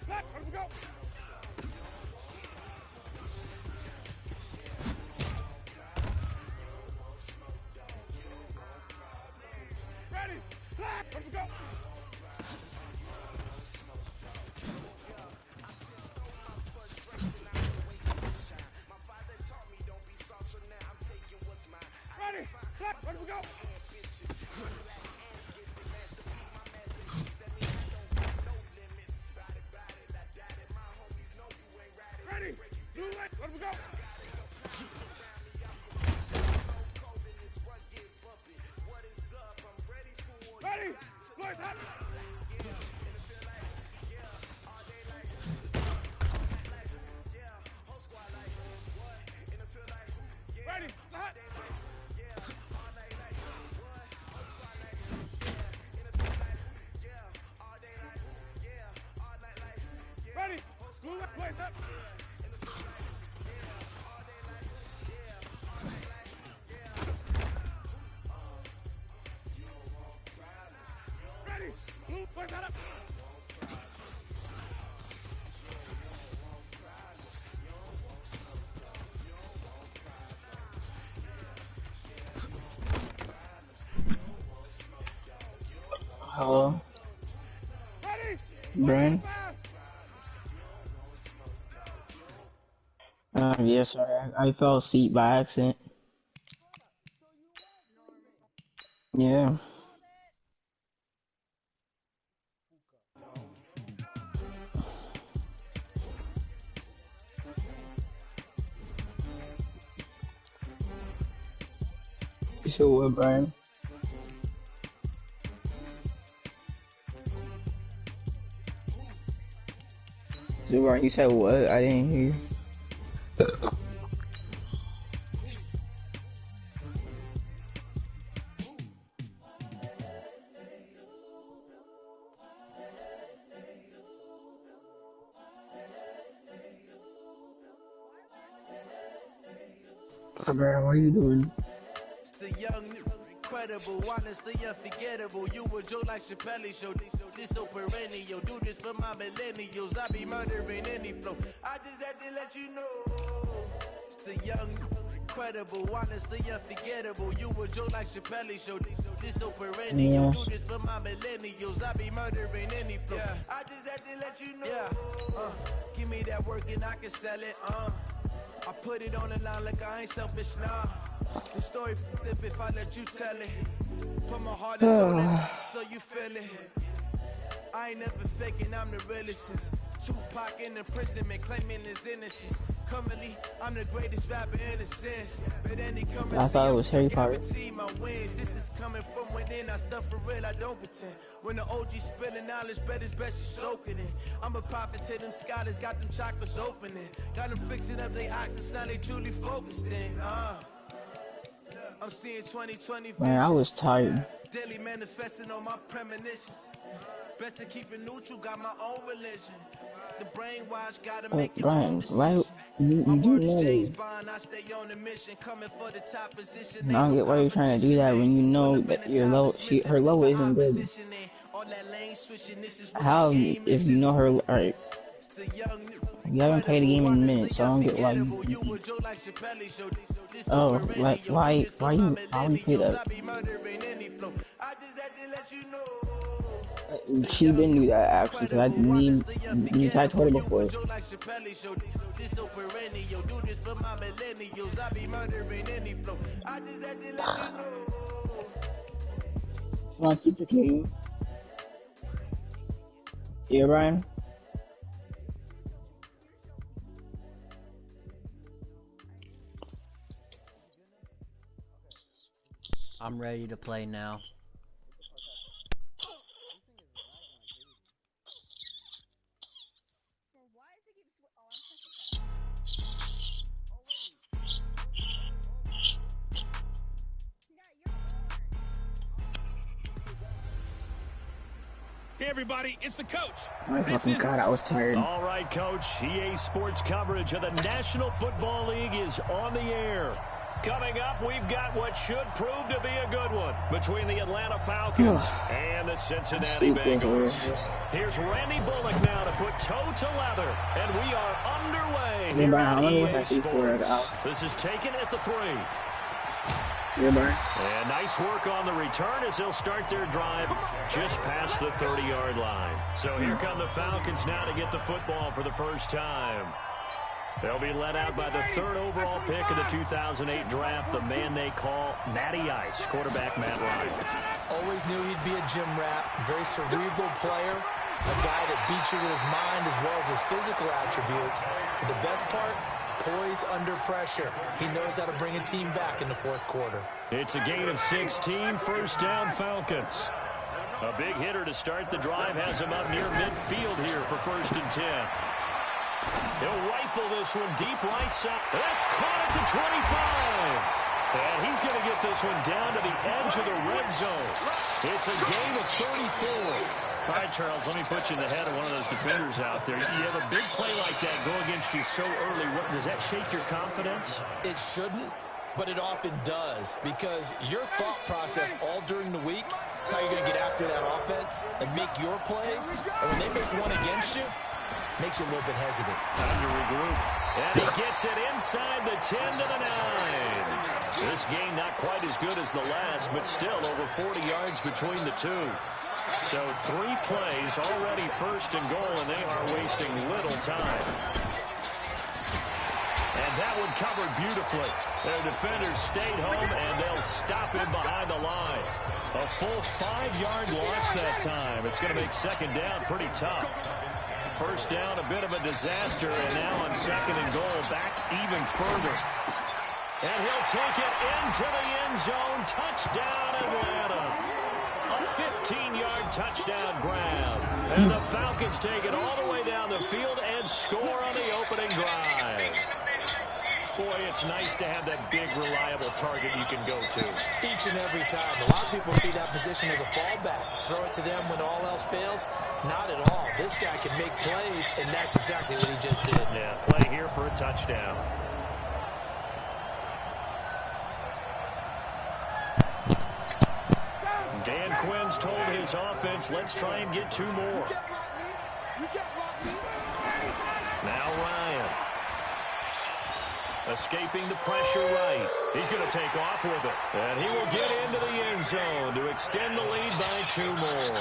Let him go. Ready. Let him go. Ready. Let him go. Ready. Do it. Let him go. Ready. Boys, hot. Ready. Hot. Ready. Blue left, boys, up. Ready. Blue, boys, up. Hello, Ready. Brian. Yeah, sorry, I fell asleep by accident. Yeah. You said what, Brian? So, Brian, you said what? I didn't hear you. So, Brian, what are you doing? It's the young, incredible, honestly unforgettable. You a joke like Chappelle show. This so perennial. Do this for my millennials. I be murdering any flow. I just had to let you know. It's the young, incredible, honestly unforgettable. You a joke like Chappelle show. This so perennial. Do this for my millennials. I be murdering any flow. Yeah. I just had to let you know. Yeah. Give me that work and I can sell it. I put it on the line like I ain't selfish, nah. The story flip if I let you tell it. Put my heart and soul in it so you feel it. I ain't never faking, I'm the realest since Tupac in imprisonment, claiming his innocence. Currently, I'm the greatest rapper in a sense. But any currency, I thought it was Harry Potter. my wins. This is coming from within. I stuff for real, I don't pretend. When the OG spilling knowledge, bet it's best you soak it in. I'm a prophet to them scholars, got them chakras opening. Got them fixing up their actors, now they truly focused in. I'm seeing 2020 Man, I was tired. daily manifesting on my premonitions. Best to keep it neutral, got my own religion. The brainwash gotta make your own Brian, why decision. you do know? I stay on the mission, coming for the top position. I don't get why you're trying to do that when you know that your low, her low isn't good. How, if you know her, alright. You haven't played the game in a minute, so I don't get why you oh, like, why you play that? She didn't do that actually, because I told her before. Come on, Pizza King. Yeah, Brian? I'm ready to play now. Hey everybody, it's the coach. My fucking God, I was tired. All right, Coach. EA Sports coverage of the National Football League is on the air. Coming up, we've got what should prove to be a good one between the Atlanta Falcons and the Cincinnati Bengals. Here's Randy Bullock now to put toe to leather, and we are underway here on EA Sports. This is taken at the 3. And nice work on the return as they'll start their drive just past the 30-yard line. So here come the Falcons now to get the football for the first time. They'll be led out by the 3rd overall pick of the 2008 draft, the man they call Matty Ice, quarterback Matt Ryan. Always knew he'd be a gym rat, very cerebral player, a guy that beats you with his mind as well as his physical attributes. But the best part, poise under pressure. He knows how to bring a team back in the 4th quarter. It's a gain of 16, first down Falcons. A big hitter to start the drive has him up near midfield here for 1st and 10. He'll rifle this one deep right side. That's caught at the 25. And he's going to get this one down to the edge of the red zone. It's a gain of 34. All right, Charles, let me put you in the head of one of those defenders out there. You have a big play like that go against you so early. Does that shake your confidence? It shouldn't, but it often does, because your thought process all during the week is how you're going to get after that offense and make your plays. And when they make one against you, it makes you a little bit hesitant. Time to regroup. And he gets it inside the 10 to the 9. This game not quite as good as the last, but still over 40 yards between the two. So 3 plays already 1st and goal, and they are wasting little time. And that one covered beautifully. Their defenders stayed home, and they'll stop him behind the line. A full 5-yard loss that time. It's going to make 2nd down pretty tough. 1st down, a bit of a disaster, and now on 2nd and goal, back even further. And he'll take it into the end zone. Touchdown, Atlanta. A 15-yard touchdown grab. And the Falcons take it all the way down the field and score on the opening drive. Boy, it's nice to have that big, reliable target you can go to. Each and every time. A lot of people see that position as a fallback. Throw it to them when all else fails. Not at all. This guy can make plays, and that's exactly what he just did. Yeah, play here for a touchdown. Dan Quinn's told his offense, let's try and get 2 more. Now Ryan. Escaping the pressure right. He's going to take off with it. And he will get into the end zone to extend the lead by 2 more.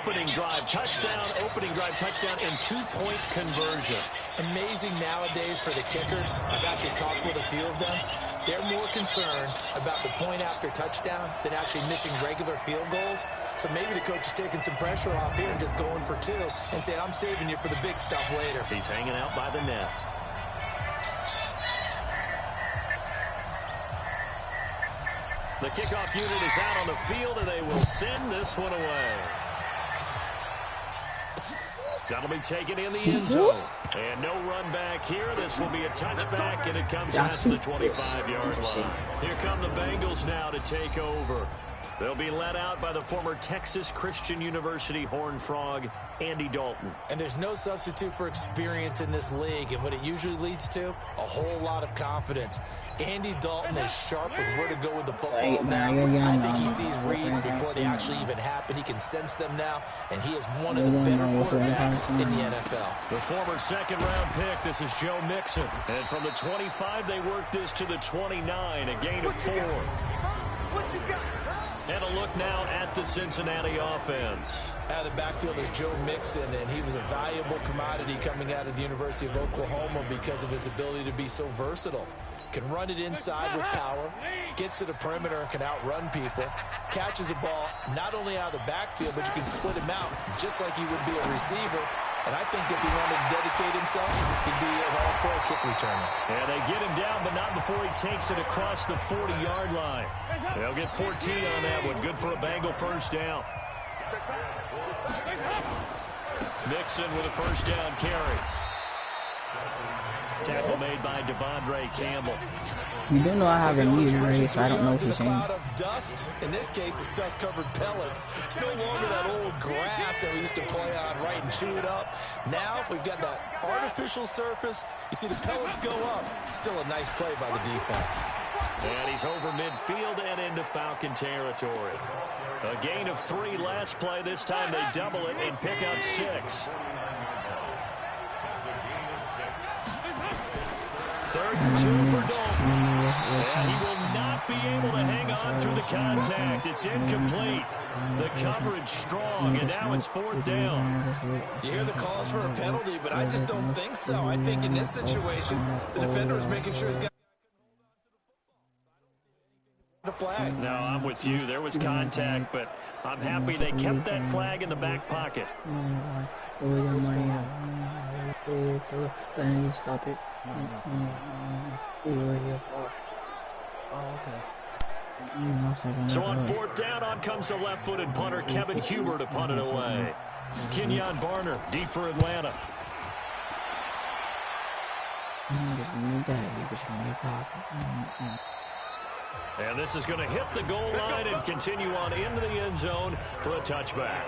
Opening drive touchdown, and 2-point conversion. Amazing nowadays for the kickers. I've actually talked with a few of them. They're more concerned about the point after touchdown than actually missing regular field goals. So maybe the coach is taking some pressure off here and just going for 2 and saying, I'm saving you for the big stuff later. He's hanging out by the net. The kickoff unit is out on the field, and they will send this one away. That'll be taken in the end zone. And no run back here. This will be a touchback, and it comes out to the 25-yard line. Here come the Bengals now to take over. They'll be led out by the former Texas Christian University Horned Frog, Andy Dalton. And there's no substitute for experience in this league, and what it usually leads to, a whole lot of confidence. Andy Dalton is sharp with where to go with the football now. I think he sees reads before they actually even happen. He can sense them now, and he is one of the better quarterbacks in the NFL. The former 2nd-round pick, this is Joe Mixon. And from the 25, they work this to the 29, a gain of 4. And a look now at the Cincinnati offense. Out of the backfield is Joe Mixon, and he was a valuable commodity coming out of the University of Oklahoma because of his ability to be so versatile. Can run it inside with power, gets to the perimeter and can outrun people, catches the ball not only out of the backfield, but you can split him out just like he would be a receiver. And I think if he wanted to dedicate himself, he'd be an all-pro kick returner. And they get him down, but not before he takes it across the 40-yard line. They'll get 14 on that one. Good for a Bengal 1st down. Mixon with a 1st down carry. Tackle made by Devondre Campbell. You do know I have a muted, right? So I don't know what in a he's saying. cloud of dust. In this case, it's dust-covered pellets. It's no longer that old grass that we used to play on, right, and chew it up. Now we've got that artificial surface. You see the pellets go up. Still a nice play by the defense. And he's over midfield and into Falcon territory. A gain of 3 last play. This time they double it and pick up 6. 3rd and 2 for Dalton. And he will not be able to hang on through the contact. It's incomplete. The coverage strong, and now it's 4th down. You hear the calls for a penalty, but I just don't think so. I think in this situation, the defender is making sure he's got the flag. No, I'm with you. There was contact, but I'm happy they kept that flag in the back pocket. Stop it. Oh, okay. So on 4th down, on comes the left-footed punter, Kevin Huber, to punt it away. Kenyon Barner, deep for Atlanta. And this is going to hit the goal line and continue on into the end zone for a touchback.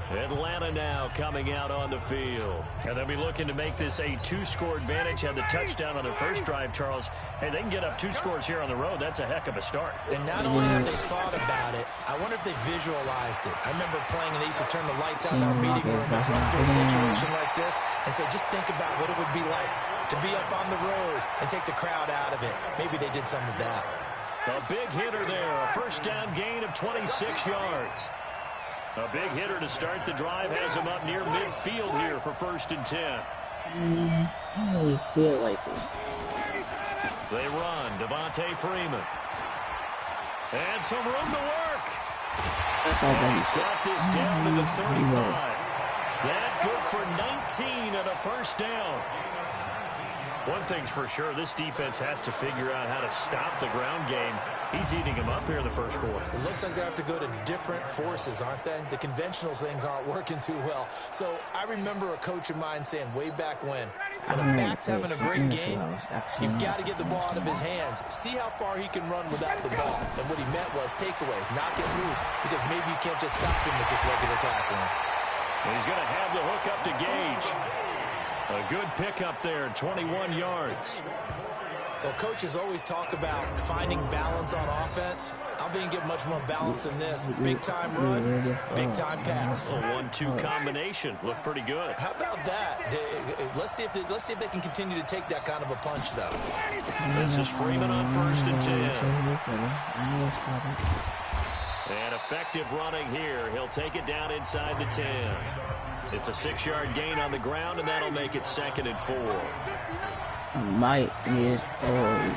Atlanta now coming out on the field. And they'll be looking to make this a 2-score advantage. Had the touchdown on their first drive, Charles. Hey, they can get up 2 scores here on the road. That's a heck of a start. And not only have they thought about it, I wonder if they visualized it. I remember playing and they used to turn the lights out in our meeting room and run through a situation like this and say, just think about what it would be like to be up on the road and take the crowd out of it. Maybe they did some of that. A big hitter there. A 1st down gain of 26 yards. A big hitter to start the drive has him up near midfield here for 1st and 10. I don't really feel like it. They run. Devontae Freeman. And some room to work. That's all that He's got this down to the 35. That good for 19 and a 1st down. One thing's for sure, this defense has to figure out how to stop the ground game. He's eating him up here in the 1st quarter. It looks like they have to go to different forces, aren't they? The conventional things aren't working too well. So I remember a coach of mine saying way back when a back's having a great game, you've got to get the ball out of his hands. See how far he can run without the ball. And what he meant was takeaways, not get loose, because maybe you can't just stop him with just regular tackling. He's going to have the hook up to Gage. A good pickup there, 21 yards. Well, coaches always talk about finding balance on offense. I'm being given much more balance than this. Big-time run, big-time pass. A 1-2 combination. Looked pretty good. How about that? Let's see if they can continue to take that kind of a punch, though. This is Freeman on 1st and 10. And effective running here. He'll take it down inside the 10. It's a 6-yard gain on the ground, and that'll make it 2nd and 4. Might is on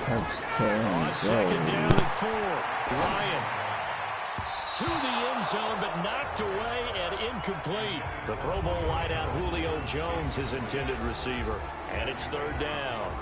2nd down and 4. Ryan to the end zone, but knocked away and incomplete. The Pro Bowl wideout Julio Jones, his intended receiver. And it's 3rd down.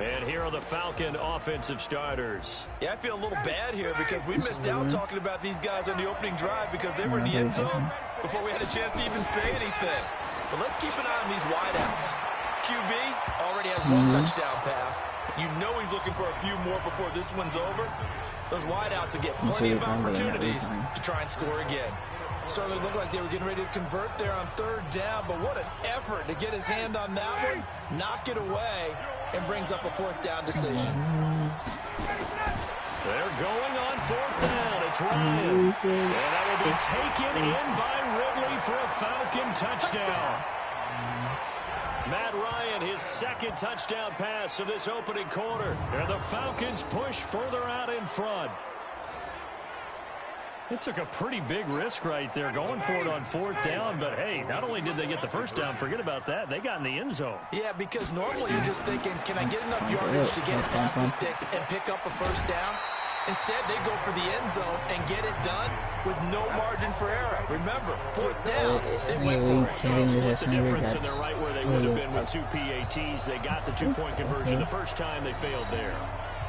And here are the Falcon offensive starters. Yeah, I feel a little bad here because we missed out talking about these guys on the opening drive because they were in the end zone before we had a chance to even say anything. But let's keep an eye on these wideouts. QB already has 1 touchdown pass. You know he's looking for a few more before this one's over. Those wideouts will get plenty of opportunities to try and score again. Certainly looked like they were getting ready to convert there on 3rd down, but what an effort to get his hand on that one, knock it away, and brings up a 4th down decision. They're going on 4th down. It's Ryan. And that will be taken in by Ridley for a Falcon touchdown. Matt Ryan, his 2nd touchdown pass of this opening quarter. And the Falcons push further out in front. It took a pretty big risk right there going for it on 4th down. But, hey, not only did they get the 1st down, forget about that, they got in the end zone. Yeah, because normally you're just thinking, can I get enough yardage to get it past the sticks and pick up a 1st down? Instead, they go for the end zone and get it done with no margin for error. Remember, 4th down, they went for it. Split the difference, and they're right where they would have been with 2 PATs. They got the 2-point conversion the first time they failed there.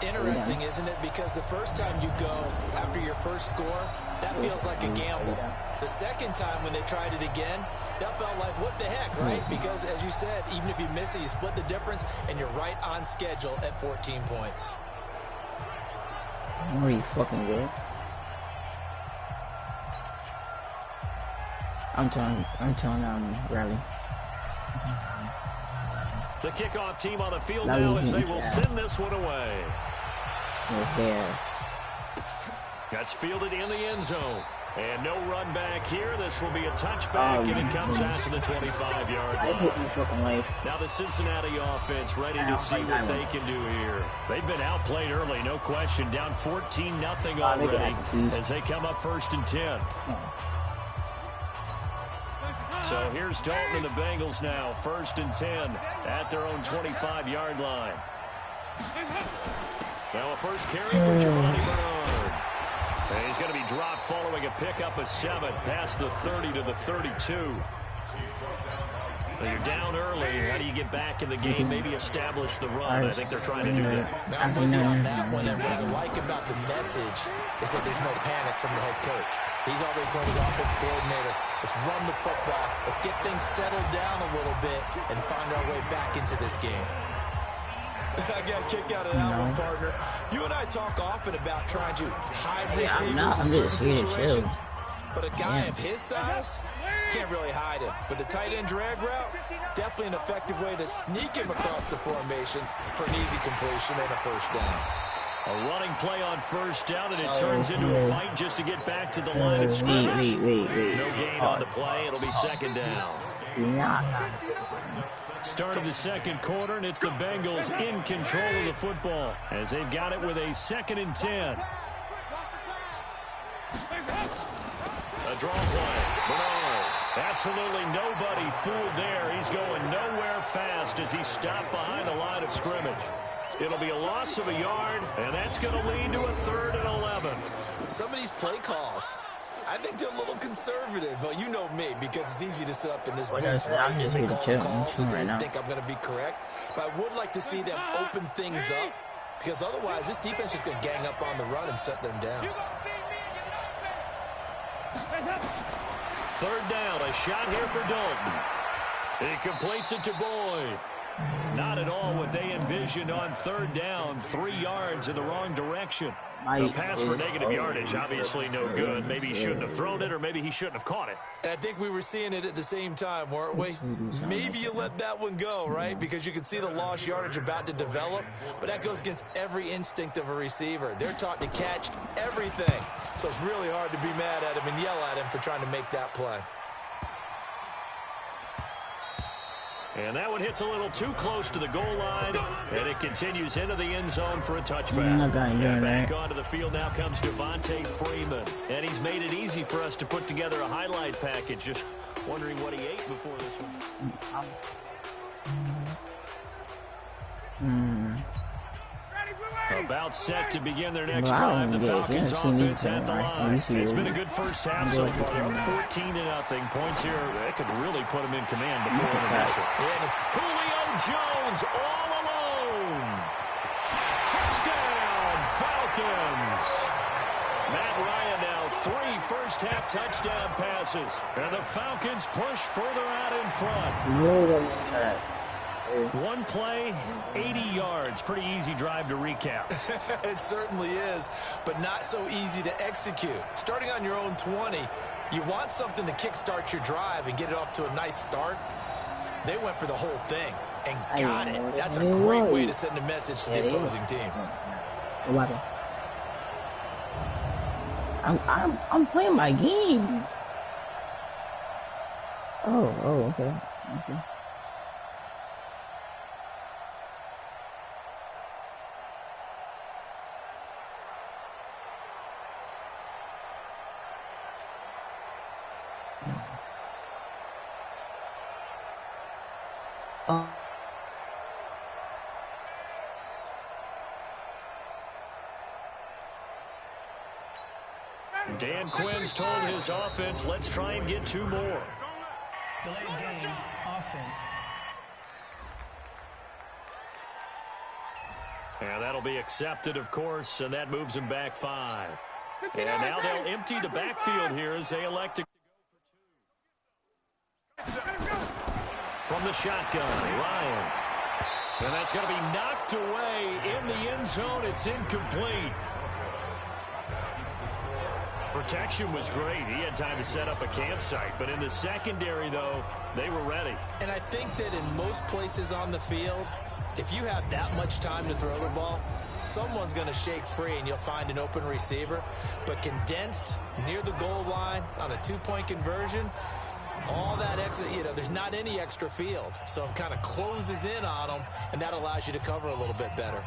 Interesting, isn't it? Because the first time you go after your first score, that feels like a gamble. The second time when they tried it again, that felt like what the heck, right? Because, as you said, even if you miss it, you split the difference, and you're right on schedule at 14 points. Are you fucking good? I'm telling Riley. The kickoff team on the field now as they will send this one away. That's fielded in the end zone. And no run back here. This will be a touchback, and it comes out to the 25-yard line. Now the Cincinnati offense ready to see what they can do here. They've been outplayed early, no question. Down 14-0 already as they come up 1st and 10. So here's Dalton and the Bengals now, 1st and 10 at their own 25-yard line. Now a first carry for Giovanni Bernard. And he's going to be dropped following a pickup of 7 past the 30 to the 32. So you're down early. How do you get back in the game? Maybe establish the run. I think they're trying to do that. Now, I'm with you on that one. And what I like about the message is that there's no panic from the head coach. He's already told his offensive coordinator, let's run the football. Let's get things settled down a little bit and find our way back into this game. I got a kick out of that one, partner. You and I talk often about trying to hide receivers in certain situations. But a guy of his size can't really hide him. But the tight end drag route, definitely an effective way to sneak him across the formation for an easy completion and a first down. A running play on first down, and it turns into a fight just to get back to the line of scrimmage. No gain on the play. It'll be 2nd down. Start of the 2nd quarter, and it's the Bengals in control of the football as they've got it with a 2nd and 10. A draw play. Bernard. Absolutely nobody fooled there. He's going nowhere fast as he stopped behind the line of scrimmage. It'll be a loss of a yard, and that's going to lead to a 3rd and 11. Some of these play calls, I think they're a little conservative, but you know me, because it's easy to sit up in this booth and make all the calls and think I'm going to be correct. But I would like to see them open things up, because otherwise this defense is going to gang up on the run and shut them down. 3rd down, a shot here for Dalton. He completes it to Boyd. Not at all what they envisioned on 3rd down. 3 yards in the wrong direction. A pass for negative yardage, obviously no good. Maybe he shouldn't have thrown it, or maybe he shouldn't have caught it. And I think we were seeing it at the same time, weren't we? Maybe you let that one go, right? Because you can see the lost yardage about to develop, but that goes against every instinct of a receiver. They're taught to catch everything. So it's really hard to be mad at him and yell at him for trying to make that play. And that one hits a little too close to the goal line, and it continues into the end zone for a touchback. And back onto the field now comes Devontae Freeman. And he's made it easy for us to put together a highlight package. Just wondering what he ate before this one. About set to begin their next drive. The Falcons offense at the line. It's been a good first half so far. They're up 14-0. Points here, that could really put them in command before intermission. And it's Julio Jones all alone. Touchdown, Falcons. Matt Ryan now 3 first-half touchdown passes. And the Falcons push further out in front. 1 play, 80 yards. Pretty easy drive to recap. It certainly is, but not so easy to execute. Starting on your own 20, you want something to kickstart your drive and get it off to a nice start. They went for the whole thing and got it. That's a great way to send a message to the opposing team. I'm playing my game. Oh, okay. Dan Quinn's told his offense, let's try and get 2 more. Delayed game, offense. And that'll be accepted, of course, and that moves them back 5. And now they'll empty the backfield here as they elect to go for 2. From the shotgun, Ryan. And that's going to be knocked away in the end zone. It's incomplete. Protection was great. He had time to set up a campsite. But in the secondary, though, they were ready. And I think that in most places on the field, if you have that much time to throw the ball, someone's going to shake free and you'll find an open receiver. But condensed near the goal line on a two-point conversion, all that extra, there's not any extra field. So it kind of closes in on them, and that allows you to cover a little bit better.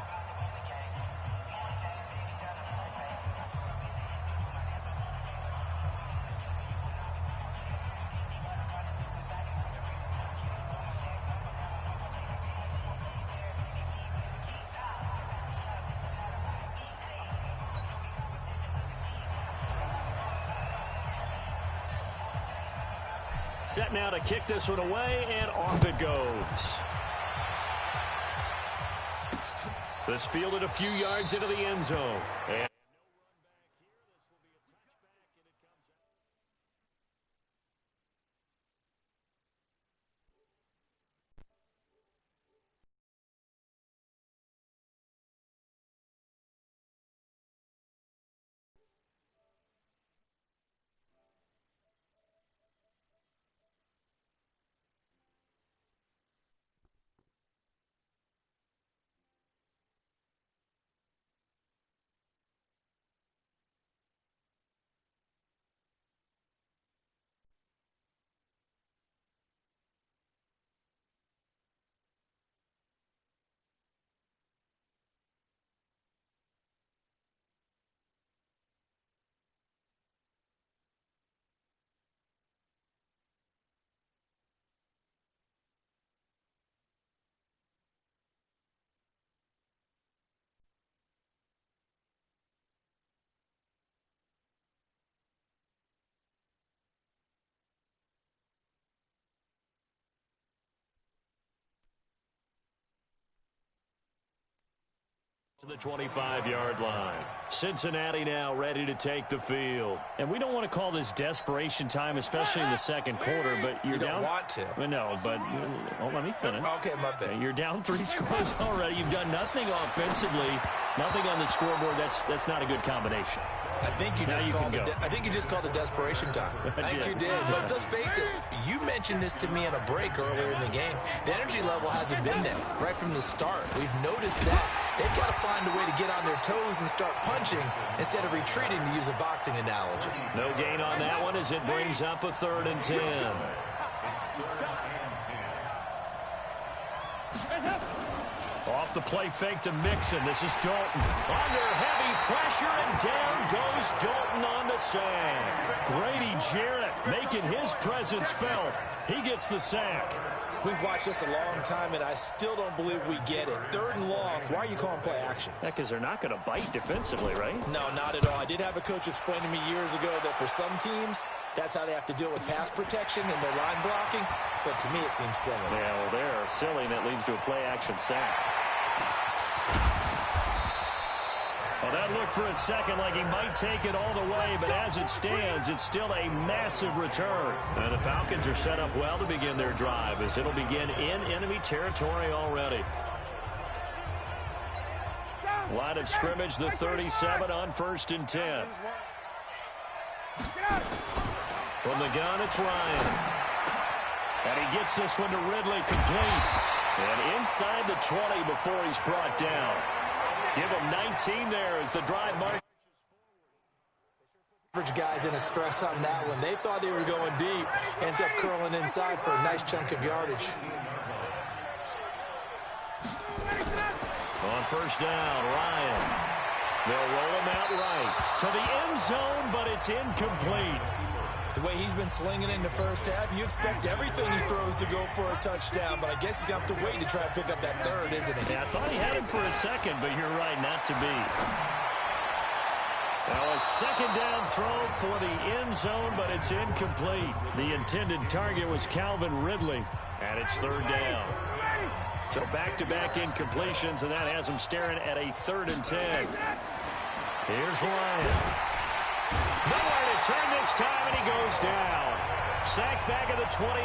Set now to kick this one away, and off it goes. This fielded a few yards into the end zone. And to the 25-yard line. Cincinnati now ready to take the field. And we don't want to call this desperation time, especially in the second quarter, but you're down. You don't want to. No, but let me finish. Okay, my bad. You're down 3 scores already. You've done nothing offensively, nothing on the scoreboard. That's not a good combination. I think you just called it desperation time. I think you did. But let's face it, you mentioned this to me in a break earlier in the game. The energy level hasn't been there right from the start. We've noticed that. They've got to find a way to get on their toes and start punching instead of retreating, to use a boxing analogy. No gain on that one as it brings up a 3rd and 10. Off the play fake to Mixon. This is Dalton. Under heavy pressure, and down goes Dalton on the sack. Grady Jarrett making his presence felt. He gets the sack. We've watched this a long time, and I still don't believe we get it. 3rd and long. Why are you calling play action? Yeah, because they're not going to bite defensively, right? No, not at all. I did have a coach explain to me years ago that for some teams, that's how they have to deal with pass protection and their line blocking. But to me, it seems silly. Yeah, well, they're silly, and that leads to a play action sack. Well, that looked for a second like he might take it all the way, but as it stands, it's still a massive return. And the Falcons are set up well to begin their drive, as it'll begin in enemy territory already. Line of scrimmage, the 37 on 1st and 10. From the gun, it's Ryan. And he gets this one to Ridley complete. And inside the 20 before he's brought down. Give him 19 there as the drive mark. Average guys in a stress on that one. They thought they were going deep. Ends up curling inside for a nice chunk of yardage. On 1st down, Ryan. They'll roll him out right to the end zone, but it's incomplete. The way he's been slinging in the first half, you expect everything he throws to go for a touchdown, but I guess he's got to wait to try and pick up that 3rd, isn't he? Yeah, I thought he had him for a second, but you're right, not to be. Now a 2nd down throw for the end zone, but it's incomplete. The intended target was Calvin Ridley, and it's 3rd down. So back-to-back incompletions, and that has him staring at a 3rd and 10. Here's Ryan. Nowhere to turn this time, and he goes down. Sack back at the 29.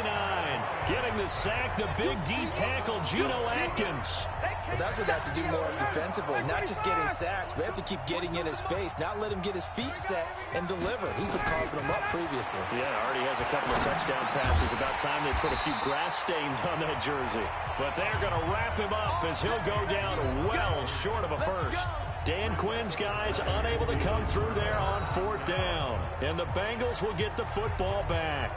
Getting the sack, the big D tackle, Geno Atkins. Well, that's what they have to do more defensively. Not just getting sacks, but they have to keep getting in his face, not let him get his feet set and deliver. He's been carving them up previously. Yeah, already has a couple of touchdown passes. About time they put a few grass stains on that jersey. But they're going to wrap him up as he'll go down well short of a first. Dan Quinn's guys unable to come through there on 4th down. And the Bengals will get the football back.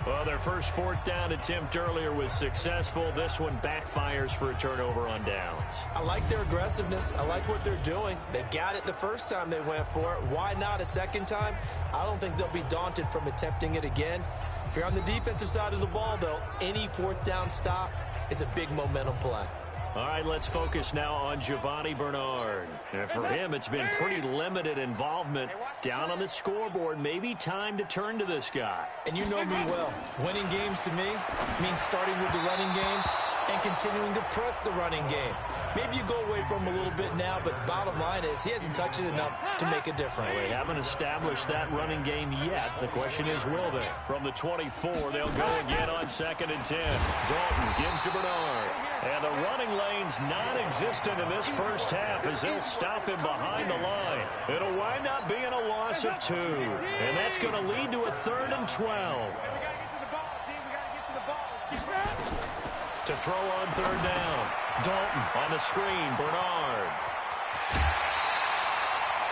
Well, their first 4th down attempt earlier was successful. This one backfires for a turnover on downs. I like their aggressiveness. I like what they're doing. They got it the first time they went for it. Why not a second time? I don't think they'll be daunted from attempting it again. If you're on the defensive side of the ball, though, any 4th down stop is a big momentum play. All right, let's focus now on Giovanni Bernard. And for him, it's been pretty limited involvement. Down on the scoreboard, maybe time to turn to this guy. And you know me well. Winning games to me means starting with the running game and continuing to press the running game. Maybe you go away from him a little bit now, but bottom line is he hasn't touched it enough to make a difference. They haven't established that running game yet. The question is, will they? From the 24, they'll go again on 2nd and 10. Dalton gives to Bernard. And the running lane's non-existent in this first half as they'll stop him behind the line. It'll wind up being a loss of 2. And that's going to lead to a 3rd and 12. To throw on 3rd down. Dalton on the screen. Bernard.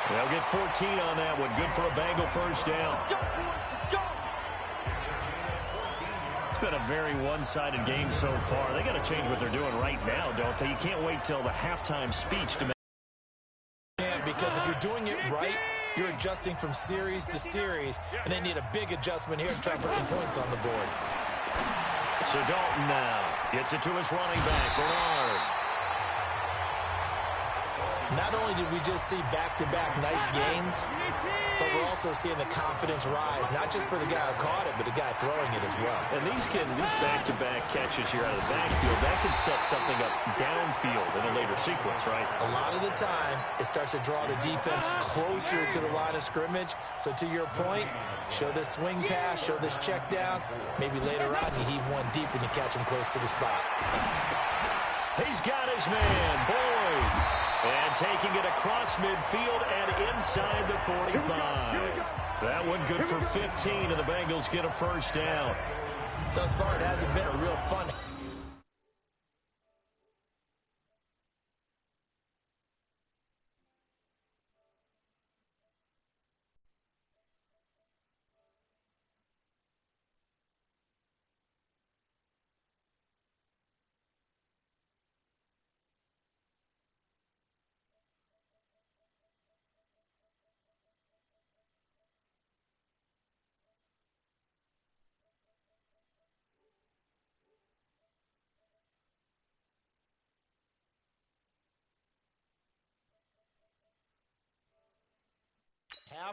They'll get 14 on that one. Good for a Bengal first down. It's been a very one-sided game so far. They got to change what they're doing right now, don't they? You can't wait till the halftime speech to make. Yeah, because if you're doing it right, you're adjusting from series to series, and they need a big adjustment here to try to put some points on the board. So Dalton now gets it to his running back, Bernard. Not only did we just see back-to-back nice gains, but we're also seeing the confidence rise, not just for the guy who caught it, but the guy throwing it as well. And these back-to-back catches here out of the backfield, that can set something up downfield in a later sequence, right? A lot of the time, it starts to draw the defense closer to the line of scrimmage. So to your point, show this swing pass, show this check down. Maybe later on you heave one deep and you catch him close to the spot. He's got his man, Boyd. And taking it across midfield and inside the 45. That one good for 15, and the Bengals get a first down. Thus far, it hasn't been a real fun.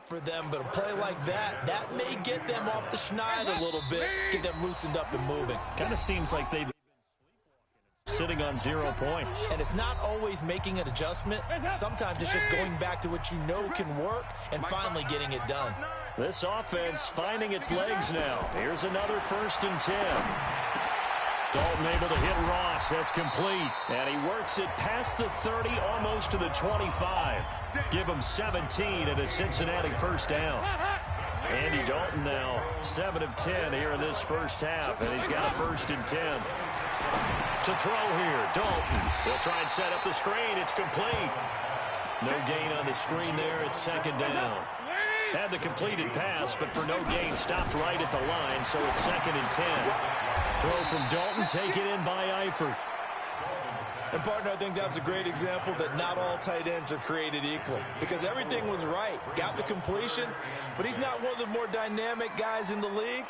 For them, but a play like that may get them off the schneid a little bit, get them loosened up and moving. Kind of seems like they've been sitting on 0 points. And it's not always making an adjustment. Sometimes it's just going back to what you know can work and finally getting it done. This offense finding its legs now. Here's another 1st and 10. Dalton able to hit Ross. That's complete. And he works it past the 30, almost to the 25. Give him 17 and a Cincinnati first down. Andy Dalton now 7 of 10 here in this first half. And he's got a 1st and 10. To throw here, Dalton. They'll try and set up the screen. It's complete. No gain on the screen there. It's 2nd down. Had the completed pass, but for no gain, stopped right at the line, so it's 2nd and 10. Throw from Dalton, taken in by Eifert. And, partner, I think that's a great example that not all tight ends are created equal, because everything was right. Got the completion, but he's not one of the more dynamic guys in the league,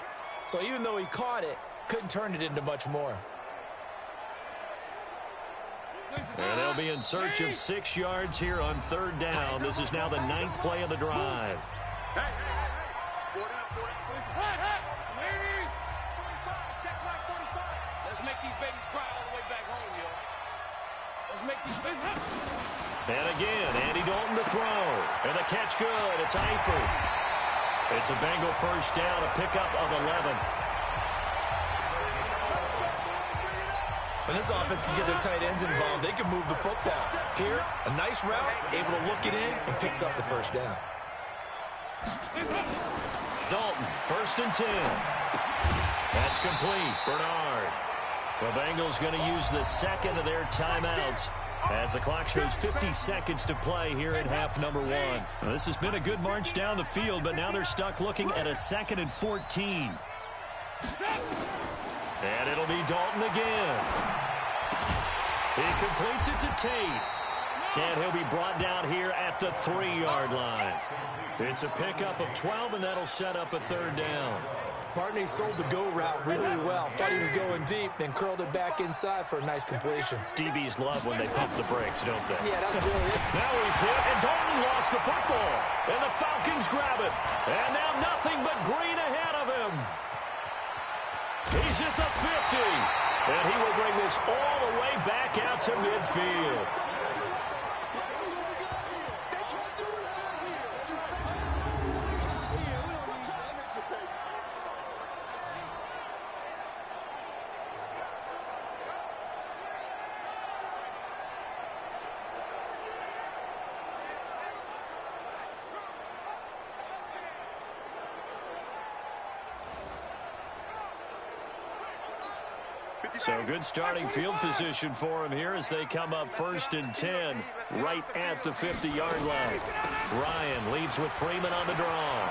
so even though he caught it, couldn't turn it into much more. And they'll be in search of 6 yards here on 3rd down. This is now the 9th play of the drive. Let's make these babies cry all the way back home, yo. Let's make these babies. And again, Andy Dalton to throw. And the catch good. It's Eifert. It's a Bengal first down, a pickup of 11. When this offense can get their tight ends involved, they can move the football. Here, a nice route, able to look it in, and picks up the first down. Dalton, 1st and 10. That's complete. Bernard. The Bengals going to use the second of their timeouts as the clock shows 50 seconds to play here in half number 1. Well, this has been a good march down the field, but now they're stuck looking at a 2nd and 14. And it'll be Dalton again. He completes it to Tate. And he'll be brought down here at the 3-yard line. It's a pickup of 12, and that'll set up a 3rd down. Barney sold the go route really well. Thought he was going deep, then curled it back inside for a nice completion. DBs love when they pump the brakes, don't they? Yeah, that's really it. Now he's hit, and Dalton lost the football. And the Falcons grab it. And now nothing but green ahead of him. He's at the 50. And he will bring this all the way back out to midfield. So good starting field position for him here as they come up 1st and 10 right at the 50-yard line. Ryan leads with Freeman on the draw.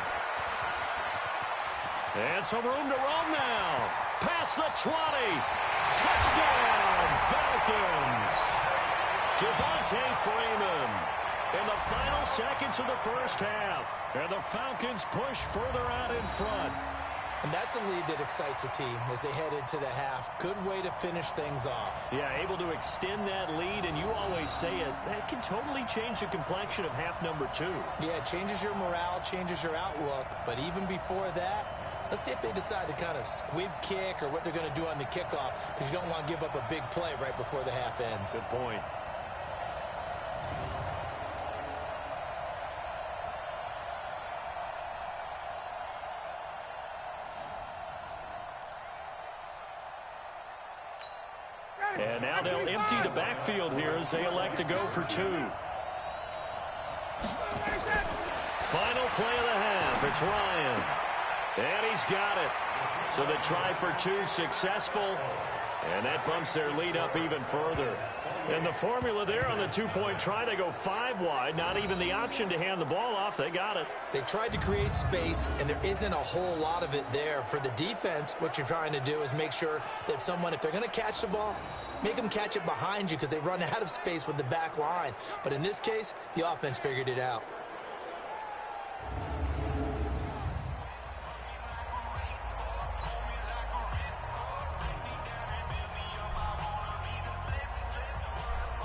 And some room to roam now. Past the 20. Touchdown, Falcons. Devontae Freeman in the final seconds of the first half. And the Falcons push further out in front. And that's a lead that excites a team as they head into the half. Good way to finish things off. Yeah, able to extend that lead, and you always say it, that can totally change the complexion of half number 2. Yeah, it changes your morale, changes your outlook. But even before that, let's see if they decide to kind of squib kick or what they're going to do on the kickoff, because you don't want to give up a big play right before the half ends. Good point. And now they'll empty the backfield here as they elect to go for 2. Final play of the half. It's Ryan. And he's got it. So the try for 2 successful. And that bumps their lead up even further. And the formula there on the 2-point try, they go 5 wide. Not even the option to hand the ball off. They got it. They tried to create space, and there isn't a whole lot of it there. For the defense, what you're trying to do is make sure that if they're going to catch the ball, make them catch it behind you because they run out of space with the back line. But in this case, the offense figured it out.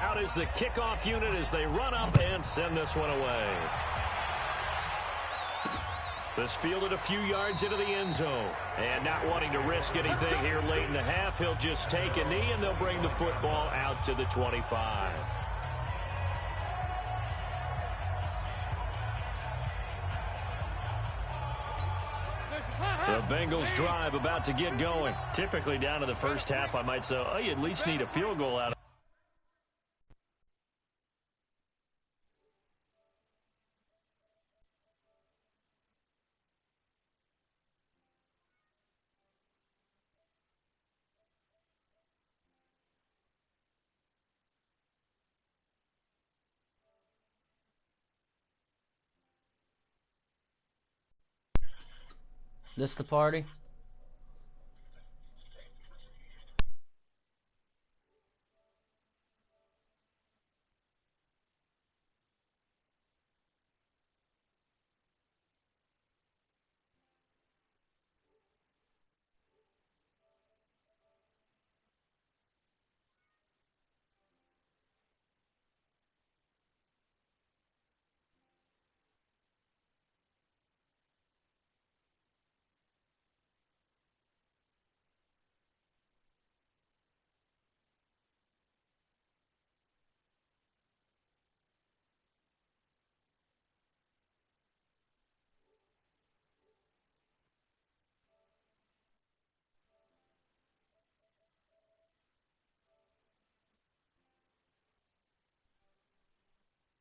Out is the kickoff unit as they run up and send this one away. This fielded a few yards into the end zone. And not wanting to risk anything here late in the half, he'll just take a knee and they'll bring the football out to the 25. The Bengals drive about to get going. Typically down to the first half, I might say, oh, you at least need a field goal out of it. This the party?